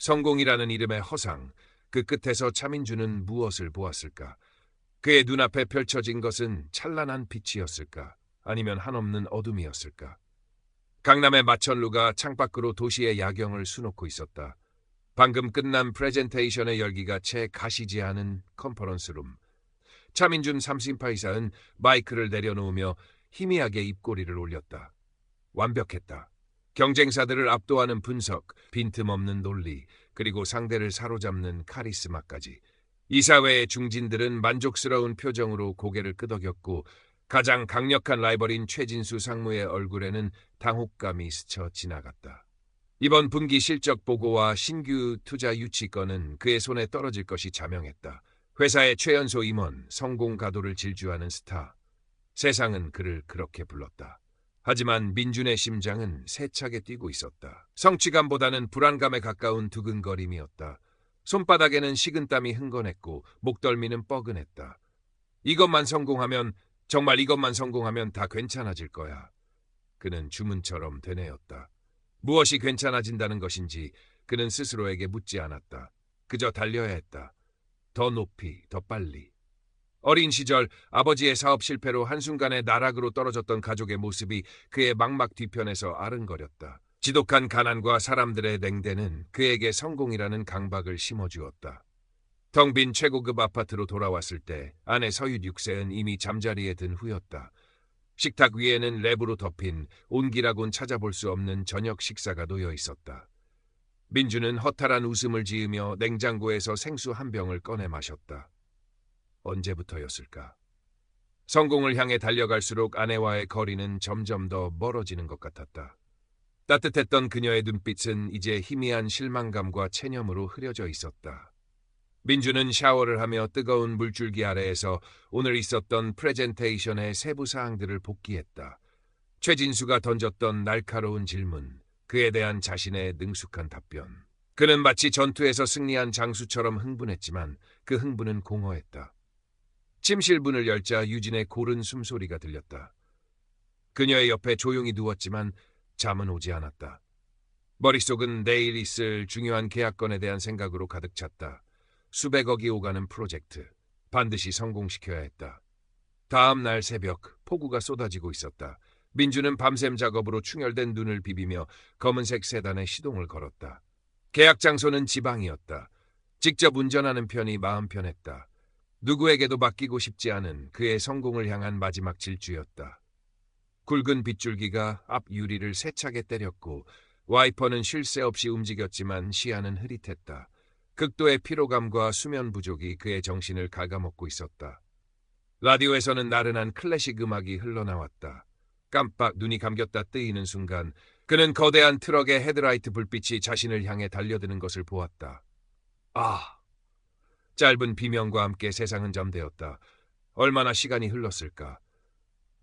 성공이라는 이름의 허상, 그 끝에서 차민주는 무엇을 보았을까? 그의 눈앞에 펼쳐진 것은 찬란한 빛이었을까? 아니면 한없는 어둠이었을까? 강남의 마천루가 창밖으로 도시의 야경을 수놓고 있었다. 방금 끝난 프레젠테이션의 열기가 채 가시지 않은 컨퍼런스룸. 차민준 30파 이사는 마이크를 내려놓으며 희미하게 입꼬리를 올렸다. 완벽했다. 경쟁사들을 압도하는 분석, 빈틈없는 논리, 그리고 상대를 사로잡는 카리스마까지. 이사회의 중진들은 만족스러운 표정으로 고개를 끄덕였고 가장 강력한 라이벌인 최진수 상무의 얼굴에는 당혹감이 스쳐 지나갔다. 이번 분기 실적 보고와 신규 투자 유치건은 그의 손에 떨어질 것이 자명했다. 회사의 최연소 임원, 성공 가도를 질주하는 스타. 세상은 그를 그렇게 불렀다. 하지만 민준의 심장은 세차게 뛰고 있었다. 성취감보다는 불안감에 가까운 두근거림이었다. 손바닥에는 식은땀이 흥건했고 목덜미는 뻐근했다. 정말 이것만 성공하면 다 괜찮아질 거야. 그는 주문처럼 되뇌었다. 무엇이 괜찮아진다는 것인지 그는 스스로에게 묻지 않았다. 그저 달려야 했다. 더 높이, 더 빨리. 어린 시절 아버지의 사업 실패로 한순간에 나락으로 떨어졌던 가족의 모습이 그의 막막 뒤편에서 아른거렸다. 지독한 가난과 사람들의 냉대는 그에게 성공이라는 강박을 심어주었다. 텅 빈 최고급 아파트로 돌아왔을 때 아내 서윕 6세는 이미 잠자리에 든 후였다. 식탁 위에는 랩으로 덮인 온기라곤 찾아볼 수 없는 저녁 식사가 놓여 있었다. 민주는 허탈한 웃음을 지으며 냉장고에서 생수 한 병을 꺼내 마셨다. 언제부터였을까? 성공을 향해 달려갈수록 아내와의 거리는 점점 더 멀어지는 것 같았다. 따뜻했던 그녀의 눈빛은 이제 희미한 실망감과 체념으로 흐려져 있었다. 민주는 샤워를 하며 뜨거운 물줄기 아래에서 오늘 있었던 프레젠테이션의 세부 사항들을 복기했다. 최진수가 던졌던 날카로운 질문, 그에 대한 자신의 능숙한 답변. 그는 마치 전투에서 승리한 장수처럼 흥분했지만 그 흥분은 공허했다. 침실 문을 열자 유진의 고른 숨소리가 들렸다. 그녀의 옆에 조용히 누웠지만 잠은 오지 않았다. 머릿속은 내일 있을 중요한 계약건에 대한 생각으로 가득 찼다. 수백억이 오가는 프로젝트. 반드시 성공시켜야 했다. 다음 날 새벽 폭우가 쏟아지고 있었다. 민주는 밤샘 작업으로 충혈된 눈을 비비며 검은색 세단에 시동을 걸었다. 계약 장소는 지방이었다. 직접 운전하는 편이 마음 편했다. 누구에게도 맡기고 싶지 않은 그의 성공을 향한 마지막 질주였다. 굵은 빗줄기가 앞 유리를 세차게 때렸고 와이퍼는 쉴 새 없이 움직였지만 시야는 흐릿했다. 극도의 피로감과 수면 부족이 그의 정신을 갉아먹고 있었다. 라디오에서는 나른한 클래식 음악이 흘러나왔다. 깜빡 눈이 감겼다 뜨이는 순간 그는 거대한 트럭의 헤드라이트 불빛이 자신을 향해 달려드는 것을 보았다. 아! 짧은 비명과 함께 세상은 잠되었다. 얼마나 시간이 흘렀을까?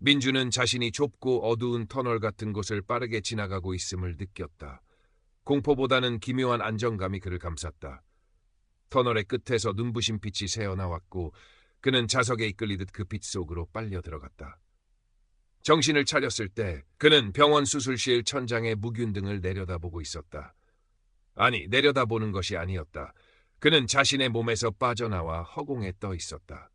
민주는 자신이 좁고 어두운 터널 같은 곳을 빠르게 지나가고 있음을 느꼈다. 공포보다는 기묘한 안정감이 그를 감쌌다. 터널의 끝에서 눈부신 빛이 새어나왔고 그는 자석에 이끌리듯 그 빛 속으로 빨려 들어갔다. 정신을 차렸을 때 그는 병원 수술실 천장의 무균등을 내려다보고 있었다. 아니, 내려다보는 것이 아니었다. 그는 자신의 몸에서 빠져나와 허공에 떠 있었다.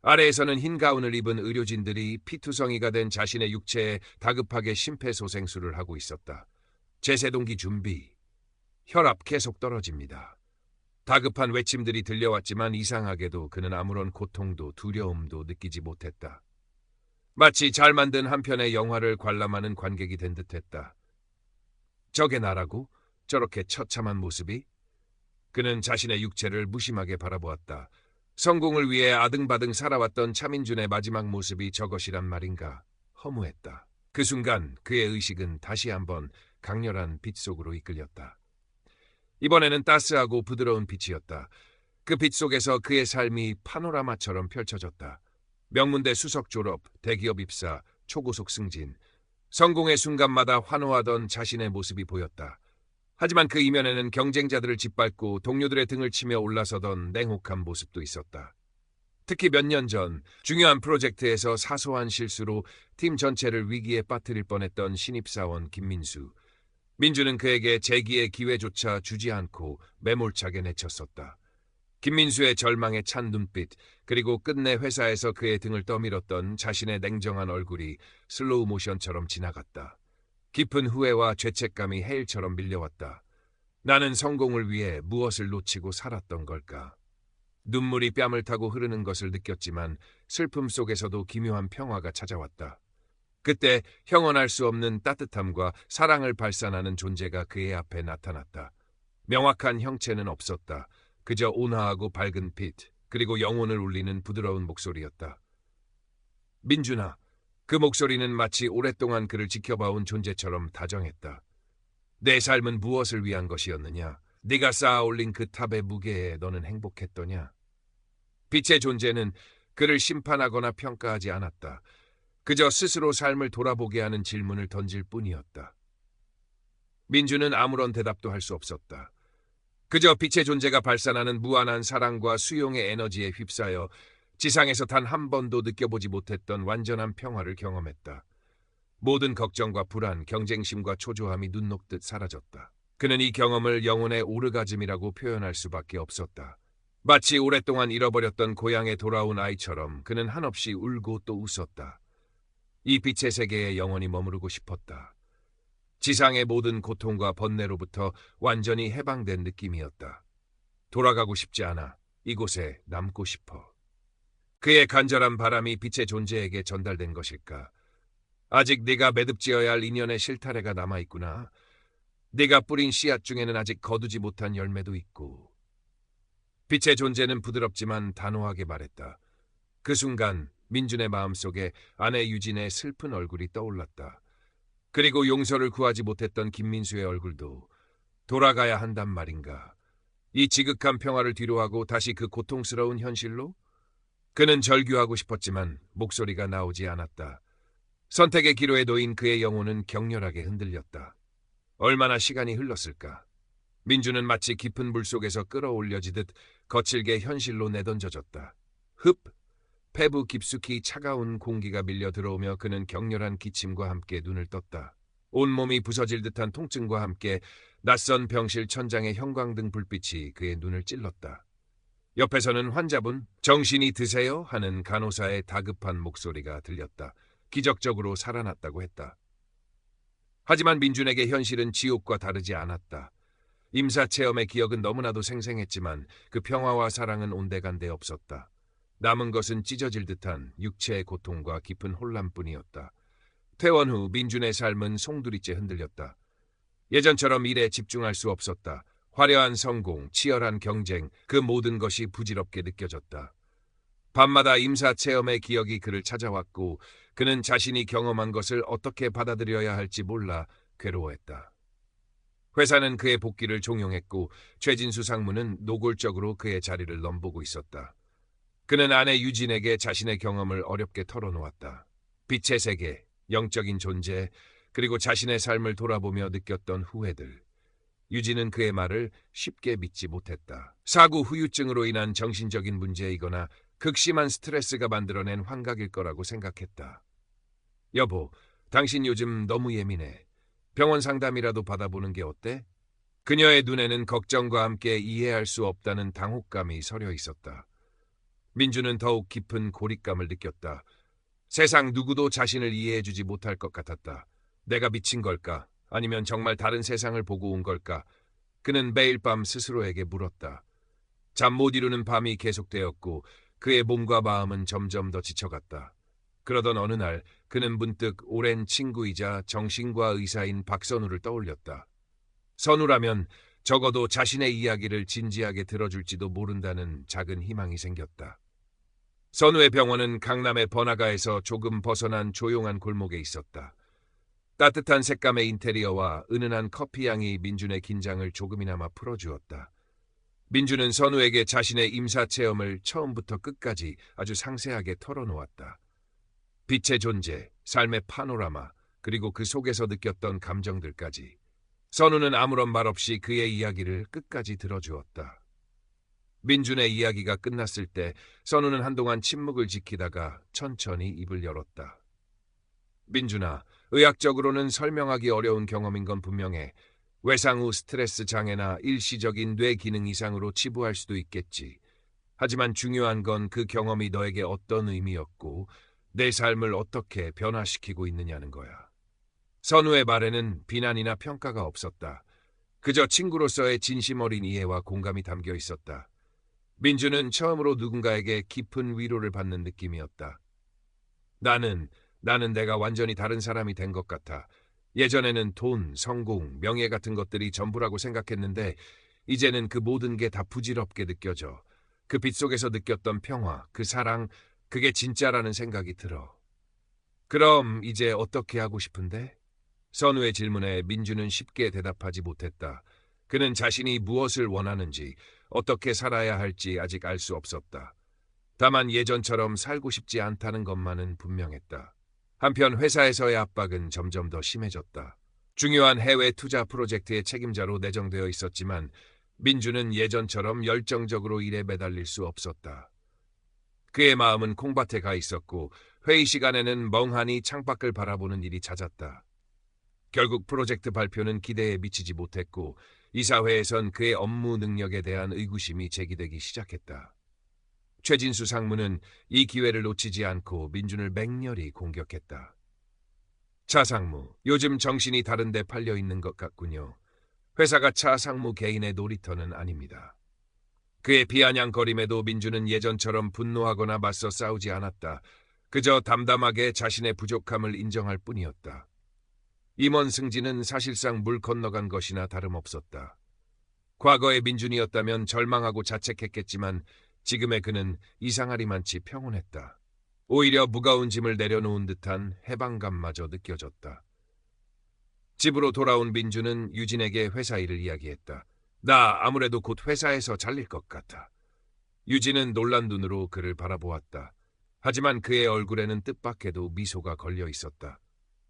아래에서는 흰 가운을 입은 의료진들이 피투성이가 된 자신의 육체에 다급하게 심폐소생술을 하고 있었다. 제세동기 준비. 혈압 계속 떨어집니다. 다급한 외침들이 들려왔지만 이상하게도 그는 아무런 고통도 두려움도 느끼지 못했다. 마치 잘 만든 한 편의 영화를 관람하는 관객이 된 듯했다. 저게 나라고? 저렇게 처참한 모습이? 그는 자신의 육체를 무심하게 바라보았다. 성공을 위해 아등바등 살아왔던 차민준의 마지막 모습이 저것이란 말인가? 허무했다. 그 순간 그의 의식은 다시 한번 강렬한 빛 속으로 이끌렸다. 이번에는 따스하고 부드러운 빛이었다. 그 빛 속에서 그의 삶이 파노라마처럼 펼쳐졌다. 명문대 수석 졸업, 대기업 입사, 초고속 승진. 성공의 순간마다 환호하던 자신의 모습이 보였다. 하지만 그 이면에는 경쟁자들을 짓밟고 동료들의 등을 치며 올라서던 냉혹한 모습도 있었다. 특히 몇 년 전 중요한 프로젝트에서 사소한 실수로 팀 전체를 위기에 빠뜨릴 뻔했던 신입사원 김민수. 민주는 그에게 재기의 기회조차 주지 않고 매몰차게 내쳤었다. 김민수의 절망에 찬 눈빛, 그리고 끝내 회사에서 그의 등을 떠밀었던 자신의 냉정한 얼굴이 슬로우 모션처럼 지나갔다. 깊은 후회와 죄책감이 해일처럼 밀려왔다. 나는 성공을 위해 무엇을 놓치고 살았던 걸까? 눈물이 뺨을 타고 흐르는 것을 느꼈지만 슬픔 속에서도 기묘한 평화가 찾아왔다. 그때 형언할 수 없는 따뜻함과 사랑을 발산하는 존재가 그의 앞에 나타났다. 명확한 형체는 없었다. 그저 온화하고 밝은 빛, 그리고 영혼을 울리는 부드러운 목소리였다. 민준아, 그 목소리는 마치 오랫동안 그를 지켜봐온 존재처럼 다정했다. 내 삶은 무엇을 위한 것이었느냐? 네가 쌓아올린 그 탑의 무게에 너는 행복했더냐? 빛의 존재는 그를 심판하거나 평가하지 않았다. 그저 스스로 삶을 돌아보게 하는 질문을 던질 뿐이었다. 민주는 아무런 대답도 할 수 없었다. 그저 빛의 존재가 발산하는 무한한 사랑과 수용의 에너지에 휩싸여 지상에서 단 한 번도 느껴보지 못했던 완전한 평화를 경험했다. 모든 걱정과 불안, 경쟁심과 초조함이 눈 녹듯 사라졌다. 그는 이 경험을 영혼의 오르가즘이라고 표현할 수밖에 없었다. 마치 오랫동안 잃어버렸던 고향에 돌아온 아이처럼 그는 한없이 울고 또 웃었다. 이 빛의 세계에 영원히 머무르고 싶었다. 지상의 모든 고통과 번뇌로부터 완전히 해방된 느낌이었다. 돌아가고 싶지 않아. 이곳에 남고 싶어. 그의 간절한 바람이 빛의 존재에게 전달된 것일까? 아직 네가 매듭지어야 할 인연의 실타래가 남아있구나. 네가 뿌린 씨앗 중에는 아직 거두지 못한 열매도 있고. 빛의 존재는 부드럽지만 단호하게 말했다. 그 순간 민준의 마음속에 아내 유진의 슬픈 얼굴이 떠올랐다. 그리고 용서를 구하지 못했던 김민수의 얼굴도. 돌아가야 한단 말인가? 이 지극한 평화를 뒤로하고 다시 그 고통스러운 현실로? 그는 절규하고 싶었지만 목소리가 나오지 않았다. 선택의 기로에 놓인 그의 영혼은 격렬하게 흔들렸다. 얼마나 시간이 흘렀을까? 민주는 마치 깊은 물속에서 끌어올려지듯 거칠게 현실로 내던져졌다. 흡! 폐부 깊숙이 차가운 공기가 밀려 들어오며 그는 격렬한 기침과 함께 눈을 떴다. 온몸이 부서질 듯한 통증과 함께 낯선 병실 천장의 형광등 불빛이 그의 눈을 찔렀다. 옆에서는 환자분, 정신이 드세요? 하는 간호사의 다급한 목소리가 들렸다. 기적적으로 살아났다고 했다. 하지만 민준에게 현실은 지옥과 다르지 않았다. 임사체험의 기억은 너무나도 생생했지만 그 평화와 사랑은 온데간데 없었다. 남은 것은 찢어질 듯한 육체의 고통과 깊은 혼란뿐이었다. 퇴원 후 민준의 삶은 송두리째 흔들렸다. 예전처럼 일에 집중할 수 없었다. 화려한 성공, 치열한 경쟁, 그 모든 것이 부질없게 느껴졌다. 밤마다 임사체험의 기억이 그를 찾아왔고 그는 자신이 경험한 것을 어떻게 받아들여야 할지 몰라 괴로워했다. 회사는 그의 복귀를 종용했고 최진수 상무는 노골적으로 그의 자리를 넘보고 있었다. 그는 아내 유진에게 자신의 경험을 어렵게 털어놓았다. 빛의 세계, 영적인 존재, 그리고 자신의 삶을 돌아보며 느꼈던 후회들. 유진은 그의 말을 쉽게 믿지 못했다. 사고 후유증으로 인한 정신적인 문제이거나 극심한 스트레스가 만들어낸 환각일 거라고 생각했다. 여보, 당신 요즘 너무 예민해. 병원 상담이라도 받아보는 게 어때? 그녀의 눈에는 걱정과 함께 이해할 수 없다는 당혹감이 서려 있었다. 민주는 더욱 깊은 고립감을 느꼈다. 세상 누구도 자신을 이해해주지 못할 것 같았다. 내가 미친 걸까? 아니면 정말 다른 세상을 보고 온 걸까? 그는 매일 밤 스스로에게 물었다. 잠 못 이루는 밤이 계속되었고 그의 몸과 마음은 점점 더 지쳐갔다. 그러던 어느 날 그는 문득 오랜 친구이자 정신과 의사인 박선우를 떠올렸다. 선우라면 적어도 자신의 이야기를 진지하게 들어줄지도 모른다는 작은 희망이 생겼다. 선우의 병원은 강남의 번화가에서 조금 벗어난 조용한 골목에 있었다. 따뜻한 색감의 인테리어와 은은한 커피향이 민준의 긴장을 조금이나마 풀어주었다. 민준은 선우에게 자신의 임사체험을 처음부터 끝까지 아주 상세하게 털어놓았다. 빛의 존재, 삶의 파노라마, 그리고 그 속에서 느꼈던 감정들까지. 선우는 아무런 말 없이 그의 이야기를 끝까지 들어주었다. 민준의 이야기가 끝났을 때 선우는 한동안 침묵을 지키다가 천천히 입을 열었다. 민준아, 의학적으로는 설명하기 어려운 경험인 건 분명해. 외상 후 스트레스 장애나 일시적인 뇌 기능 이상으로 치부할 수도 있겠지. 하지만 중요한 건 그 경험이 너에게 어떤 의미였고 내 삶을 어떻게 변화시키고 있느냐는 거야. 선우의 말에는 비난이나 평가가 없었다. 그저 친구로서의 진심 어린 이해와 공감이 담겨 있었다. 민주는 처음으로 누군가에게 깊은 위로를 받는 느낌이었다. 나는 내가 완전히 다른 사람이 된 것 같아. 예전에는 돈, 성공, 명예 같은 것들이 전부라고 생각했는데 이제는 그 모든 게 다 부질없게 느껴져. 그 빛 속에서 느꼈던 평화, 그 사랑, 그게 진짜라는 생각이 들어. 그럼 이제 어떻게 하고 싶은데? 선우의 질문에 민주는 쉽게 대답하지 못했다. 그는 자신이 무엇을 원하는지, 어떻게 살아야 할지 아직 알 수 없었다. 다만 예전처럼 살고 싶지 않다는 것만은 분명했다. 한편 회사에서의 압박은 점점 더 심해졌다. 중요한 해외 투자 프로젝트의 책임자로 내정되어 있었지만 민주는 예전처럼 열정적으로 일에 매달릴 수 없었다. 그의 마음은 콩밭에 가 있었고 회의 시간에는 멍하니 창밖을 바라보는 일이 잦았다. 결국 프로젝트 발표는 기대에 미치지 못했고 이사회에선 그의 업무 능력에 대한 의구심이 제기되기 시작했다. 최진수 상무는 이 기회를 놓치지 않고 민준을 맹렬히 공격했다. 차 상무, 요즘 정신이 다른 데 팔려 있는 것 같군요. 회사가 차 상무 개인의 놀이터는 아닙니다. 그의 비아냥거림에도 민준은 예전처럼 분노하거나 맞서 싸우지 않았다. 그저 담담하게 자신의 부족함을 인정할 뿐이었다. 임원 승진은 사실상 물 건너간 것이나 다름없었다. 과거의 민준이었다면 절망하고 자책했겠지만 지금의 그는 이상하리만치 평온했다. 오히려 무거운 짐을 내려놓은 듯한 해방감마저 느껴졌다. 집으로 돌아온 민준은 유진에게 회사 일을 이야기했다. 나 아무래도 곧 회사에서 잘릴 것 같아. 유진은 놀란 눈으로 그를 바라보았다. 하지만 그의 얼굴에는 뜻밖에도 미소가 걸려 있었다.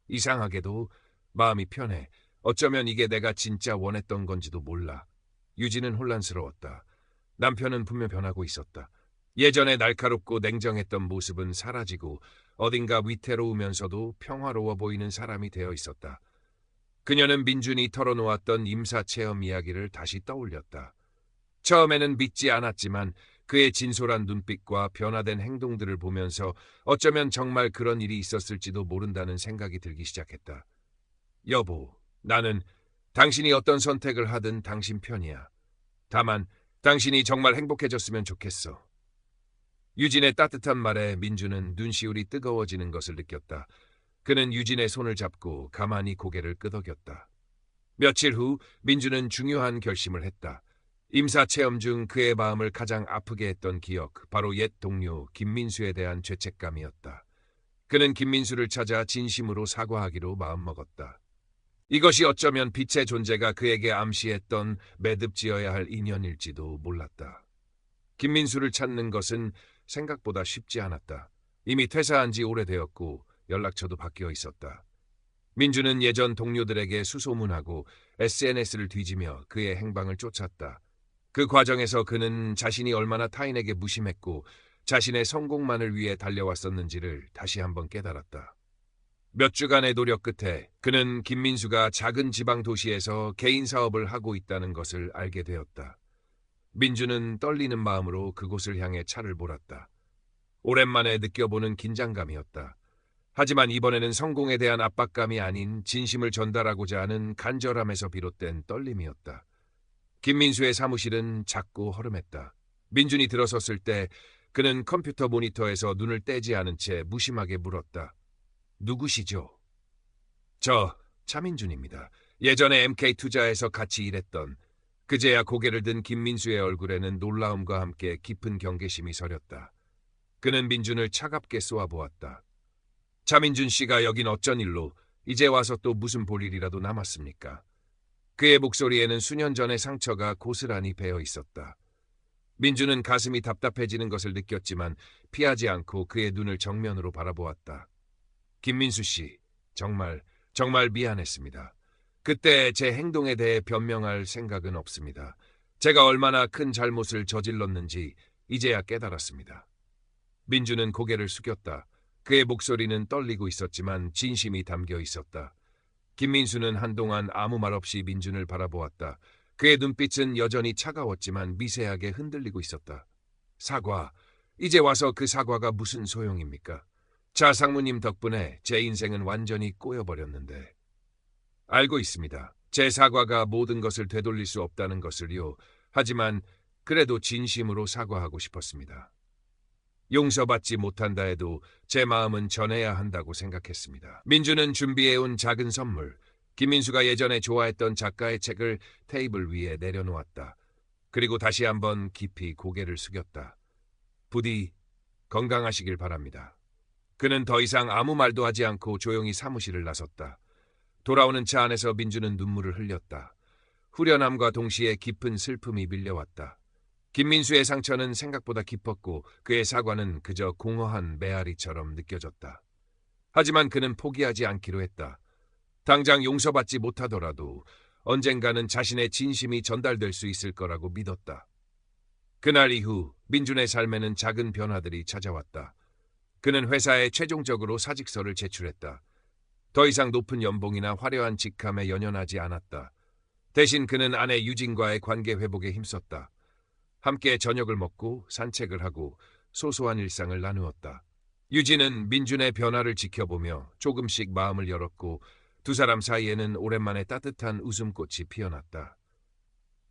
이상하게도 마음이 편해. 어쩌면 이게 내가 진짜 원했던 건지도 몰라. 유진은 혼란스러웠다. 남편은 분명 변하고 있었다. 예전에 날카롭고 냉정했던 모습은 사라지고 어딘가 위태로우면서도 평화로워 보이는 사람이 되어 있었다. 그녀는 민준이 털어놓았던 임사체험 이야기를 다시 떠올렸다. 처음에는 믿지 않았지만 그의 진솔한 눈빛과 변화된 행동들을 보면서 어쩌면 정말 그런 일이 있었을지도 모른다는 생각이 들기 시작했다. 여보, 나는 당신이 어떤 선택을 하든 당신 편이야. 다만 당신이 정말 행복해졌으면 좋겠어. 유진의 따뜻한 말에 민주는 눈시울이 뜨거워지는 것을 느꼈다. 그는 유진의 손을 잡고 가만히 고개를 끄덕였다. 며칠 후 민주는 중요한 결심을 했다. 임사체험 중 그의 마음을 가장 아프게 했던 기억, 바로 옛 동료 김민수에 대한 죄책감이었다. 그는 김민수를 찾아 진심으로 사과하기로 마음먹었다. 이것이 어쩌면 빛의 존재가 그에게 암시했던 매듭지어야 할 인연일지도 몰랐다. 김민수를 찾는 것은 생각보다 쉽지 않았다. 이미 퇴사한 지 오래되었고 연락처도 바뀌어 있었다. 민주는 예전 동료들에게 수소문하고 SNS를 뒤지며 그의 행방을 쫓았다. 그 과정에서 그는 자신이 얼마나 타인에게 무심했고 자신의 성공만을 위해 달려왔었는지를 다시 한번 깨달았다. 몇 주간의 노력 끝에 그는 김민수가 작은 지방 도시에서 개인 사업을 하고 있다는 것을 알게 되었다. 민주는 떨리는 마음으로 그곳을 향해 차를 몰았다. 오랜만에 느껴보는 긴장감이었다. 하지만 이번에는 성공에 대한 압박감이 아닌 진심을 전달하고자 하는 간절함에서 비롯된 떨림이었다. 김민수의 사무실은 작고 허름했다. 민준이 들어섰을 때 그는 컴퓨터 모니터에서 눈을 떼지 않은 채 무심하게 물었다. 누구시죠? 저 차민준입니다. 예전에 MK투자에서 같이 일했던. 그제야 고개를 든 김민수의 얼굴에는 놀라움과 함께 깊은 경계심이 서렸다. 그는 민준을 차갑게 쏘아보았다. 차민준 씨가 여긴 어쩐 일로 이제 와서 또 무슨 볼 일이라도 남았습니까? 그의 목소리에는 수년 전의 상처가 고스란히 배어 있었다. 민준은 가슴이 답답해지는 것을 느꼈지만 피하지 않고 그의 눈을 정면으로 바라보았다. 김민수 씨, 정말 미안했습니다. 그때 제 행동에 대해 변명할 생각은 없습니다. 제가 얼마나 큰 잘못을 저질렀는지 이제야 깨달았습니다. 민주는 고개를 숙였다. 그의 목소리는 떨리고 있었지만 진심이 담겨 있었다. 김민수는 한동안 아무 말 없이 민준을 바라보았다. 그의 눈빛은 여전히 차가웠지만 미세하게 흔들리고 있었다. 사과. 이제 와서 그 사과가 무슨 소용입니까? 자 상무님 덕분에 제 인생은 완전히 꼬여버렸는데. 알고 있습니다. 제 사과가 모든 것을 되돌릴 수 없다는 것을요. 하지만 그래도 진심으로 사과하고 싶었습니다. 용서받지 못한다 해도 제 마음은 전해야 한다고 생각했습니다. 민주는 준비해온 작은 선물, 김민수가 예전에 좋아했던 작가의 책을 테이블 위에 내려놓았다. 그리고 다시 한번 깊이 고개를 숙였다. 부디 건강하시길 바랍니다. 그는 더 이상 아무 말도 하지 않고 조용히 사무실을 나섰다. 돌아오는 차 안에서 민주는 눈물을 흘렸다. 후련함과 동시에 깊은 슬픔이 밀려왔다. 김민수의 상처는 생각보다 깊었고 그의 사과는 그저 공허한 메아리처럼 느껴졌다. 하지만 그는 포기하지 않기로 했다. 당장 용서받지 못하더라도 언젠가는 자신의 진심이 전달될 수 있을 거라고 믿었다. 그날 이후 민준의 삶에는 작은 변화들이 찾아왔다. 그는 회사에 최종적으로 사직서를 제출했다. 더 이상 높은 연봉이나 화려한 직함에 연연하지 않았다. 대신 그는 아내 유진과의 관계 회복에 힘썼다. 함께 저녁을 먹고 산책을 하고 소소한 일상을 나누었다. 유진은 민준의 변화를 지켜보며 조금씩 마음을 열었고 두 사람 사이에는 오랜만에 따뜻한 웃음꽃이 피어났다.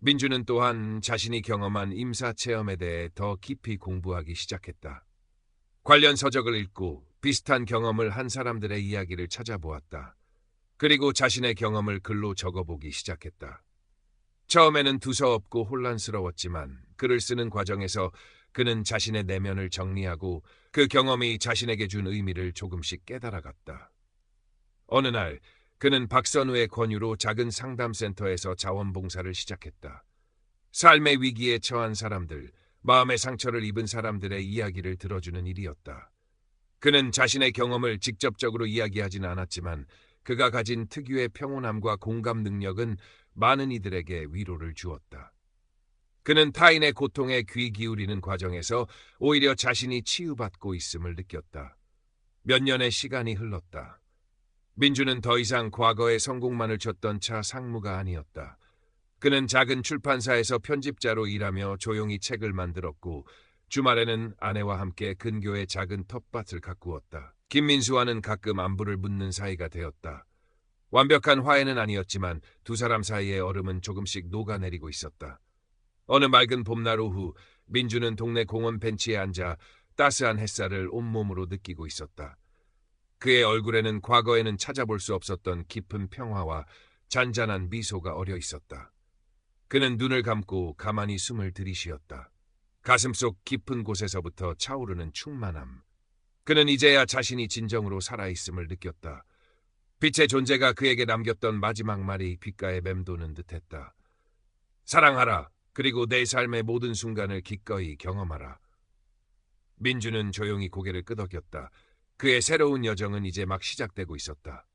민준은 또한 자신이 경험한 임사 체험에 대해 더 깊이 공부하기 시작했다. 관련 서적을 읽고 비슷한 경험을 한 사람들의 이야기를 찾아보았다. 그리고 자신의 경험을 글로 적어보기 시작했다. 처음에는 두서없고 혼란스러웠지만 글을 쓰는 과정에서 그는 자신의 내면을 정리하고 그 경험이 자신에게 준 의미를 조금씩 깨달아갔다. 어느 날 그는 박선우의 권유로 작은 상담센터에서 자원봉사를 시작했다. 삶의 위기에 처한 사람들, 마음의 상처를 입은 사람들의 이야기를 들어주는 일이었다. 그는 자신의 경험을 직접적으로 이야기하진 않았지만 그가 가진 특유의 평온함과 공감 능력은 많은 이들에게 위로를 주었다. 그는 타인의 고통에 귀 기울이는 과정에서 오히려 자신이 치유받고 있음을 느꼈다. 몇 년의 시간이 흘렀다. 민주는 더 이상 과거의 성공만을 줬던 차 상무가 아니었다. 그는 작은 출판사에서 편집자로 일하며 조용히 책을 만들었고 주말에는 아내와 함께 근교의 작은 텃밭을 가꾸었다. 김민수와는 가끔 안부를 묻는 사이가 되었다. 완벽한 화해는 아니었지만 두 사람 사이의 얼음은 조금씩 녹아내리고 있었다. 어느 맑은 봄날 오후 민주는 동네 공원 벤치에 앉아 따스한 햇살을 온몸으로 느끼고 있었다. 그의 얼굴에는 과거에는 찾아볼 수 없었던 깊은 평화와 잔잔한 미소가 어려 있었다. 그는 눈을 감고 가만히 숨을 들이쉬었다. 가슴속 깊은 곳에서부터 차오르는 충만함. 그는 이제야 자신이 진정으로 살아있음을 느꼈다. 빛의 존재가 그에게 남겼던 마지막 말이 귓가에 맴도는 듯했다. 사랑하라. 그리고 내 삶의 모든 순간을 기꺼이 경험하라. 민주는 조용히 고개를 끄덕였다. 그의 새로운 여정은 이제 막 시작되고 있었다.